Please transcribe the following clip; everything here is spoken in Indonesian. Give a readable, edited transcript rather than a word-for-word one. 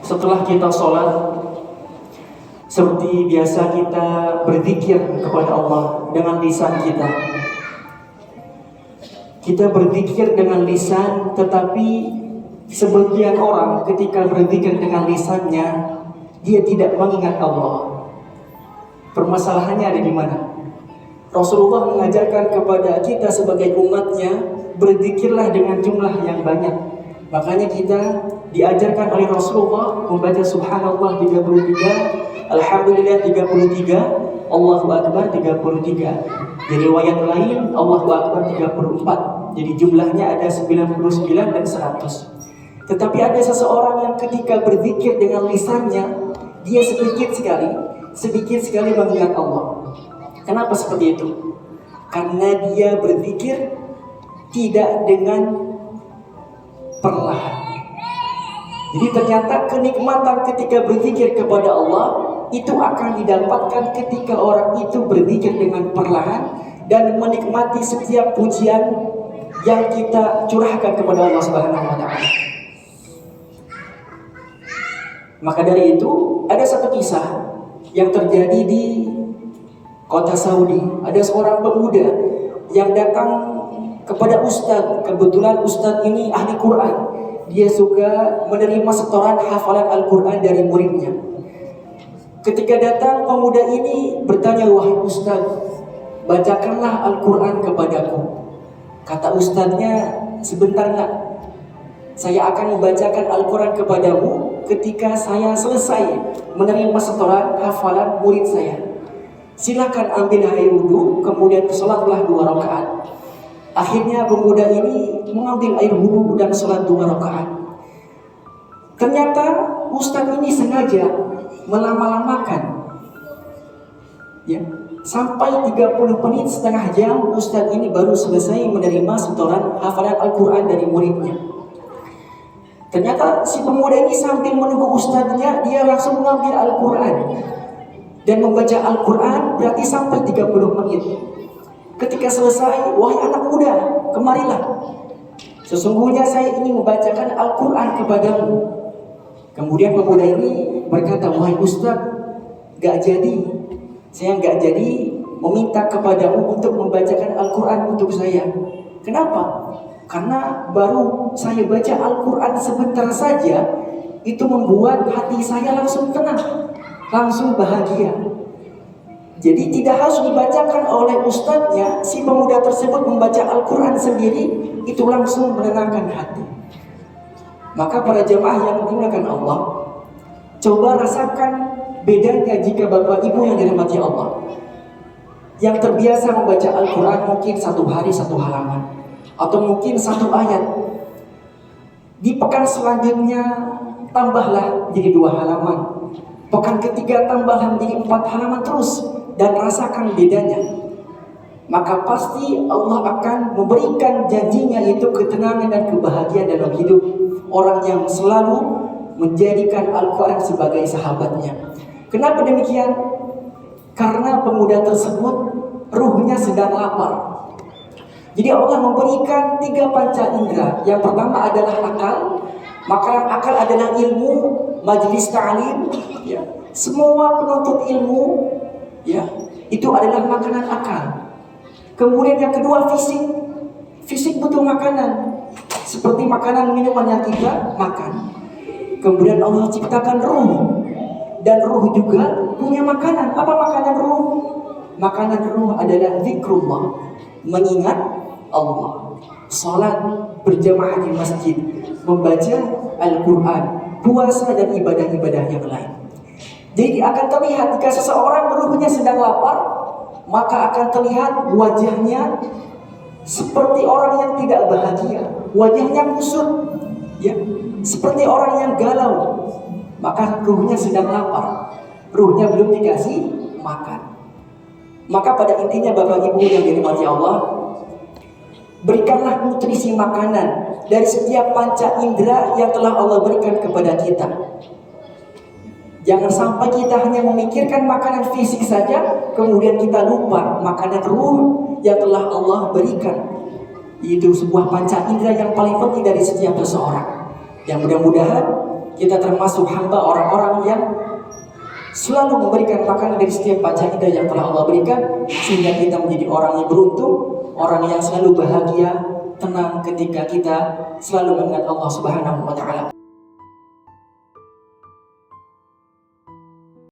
Setelah kita sholat, seperti biasa kita berzikir kepada Allah dengan lisan kita. Kita berzikir dengan lisan, tetapi sebagian orang ketika berzikir dengan lisannya, dia tidak mengingat Allah. Permasalahannya ada di mana? Rasulullah mengajarkan kepada kita sebagai umatnya, berzikirlah dengan jumlah yang banyak. Makanya kita diajarkan oleh Rasulullah membaca subhanallah 33, alhamdulillah 33, Allahu Akbar 33. Di riwayat lain Allahu Akbar 34. Jadi jumlahnya ada 99 dan 100. Tetapi ada seseorang yang ketika berzikir dengan lisannya, dia sedikit sekali mengingat Allah. Kenapa seperti itu? Karena dia berzikir tidak dengan perlahan. Jadi ternyata kenikmatan ketika berzikir kepada Allah itu akan didapatkan ketika orang itu berzikir dengan perlahan dan menikmati setiap pujian yang kita curahkan kepada Allah Subhanahu wa taala. Maka dari itu ada satu kisah yang terjadi di kota Saudi. Ada seorang pemuda yang datang kepada ustaz. Kebetulan ustaz ini ahli Quran. Dia suka menerima setoran hafalan Al-Quran dari muridnya. Ketika datang, pemuda ini bertanya, "Wahai ustaz, bacakanlah Al-Quran kepadaku." Kata ustaznya, "Sebentar nak, saya akan membacakan Al-Quran kepadamu ketika saya selesai menerima setoran hafalan murid saya. Silakan ambil air wudhu, kemudian sholatlah 2 rakaat." Akhirnya pemuda ini mengambil air wudhu dan sholat 2 rakaat. Ternyata ustadz ini sengaja melama-lamakan, ya, sampai 30 menit, setengah jam ustadz ini baru selesai menerima setoran hafalan Al-Quran dari muridnya. Ternyata si pemuda ini sambil menunggu ustadznya, dia langsung mengambil Al-Quran dan membaca Al-Quran, berarti sampai 30 menit. Ketika selesai, "Wahai anak muda, kemarilah. Sesungguhnya saya ingin membacakan Al-Quran kepadamu." Kemudian pemuda ini berkata, "Wahai ustaz, gak jadi. Saya gak jadi meminta kepadamu untuk membacakan Al-Quran untuk saya." Kenapa? Karena baru saya baca Al-Quran sebentar saja, itu membuat hati saya langsung tenang, langsung bahagia. Jadi tidak harus dibacakan oleh ustadznya, si pemuda tersebut membaca Al-Quran sendiri, itu langsung menenangkan hati. Maka para jemaah yang dimuliakan Allah, coba rasakan bedanya jika bapak ibu yang dirahmati Allah, yang terbiasa membaca Al-Quran mungkin 1 hari 1 halaman, atau mungkin 1 ayat. Di pekan selanjutnya tambahlah jadi 2 halaman. Pekan ketiga tambahlah menjadi 4 halaman terus. Dan rasakan bedanya. Maka pasti Allah akan memberikan janjinya, itu ketenangan dan kebahagiaan dalam hidup orang yang selalu menjadikan Al-Quran sebagai sahabatnya. Kenapa demikian? Karena pemuda tersebut ruhnya sedang lapar. Jadi Allah memberikan 3 panca indera. Yang pertama adalah akal. Maka akal adalah ilmu, majelis ta'lim, ya. Semua penuntut ilmu, ya, itu adalah makanan akal. Kemudian yang kedua fisik. Fisik butuh makanan, seperti makanan minuman yang kita makan. Kemudian Allah ciptakan ruh, dan ruh juga punya makanan. Apa makanan ruh? Makanan ruh adalah zikrullah, mengingat Allah. Salat berjamaah di masjid, membaca Al-Quran, puasa dan ibadah-ibadah yang lain. Jadi akan terlihat jika seseorang ruhnya sedang lapar, maka akan terlihat wajahnya seperti orang yang tidak bahagia, wajahnya kusut, ya, seperti orang yang galau. Maka ruhnya sedang lapar, ruhnya belum dikasih makan. Maka pada intinya Bapak Ibu yang dirahmati Allah, berikanlah nutrisi makanan dari setiap panca indera yang telah Allah berikan kepada kita. Jangan sampai kita hanya memikirkan makanan fisik saja, kemudian kita lupa makanan ruh yang telah Allah berikan. Itu sebuah panca indera yang paling penting dari setiap seseorang. Yang mudah-mudahan kita termasuk hamba orang-orang yang selalu memberikan makanan dari setiap panca indera yang telah Allah berikan, sehingga kita menjadi orang yang beruntung, orang yang selalu bahagia, tenang ketika kita selalu mengingat Allah Subhanahu wa taala.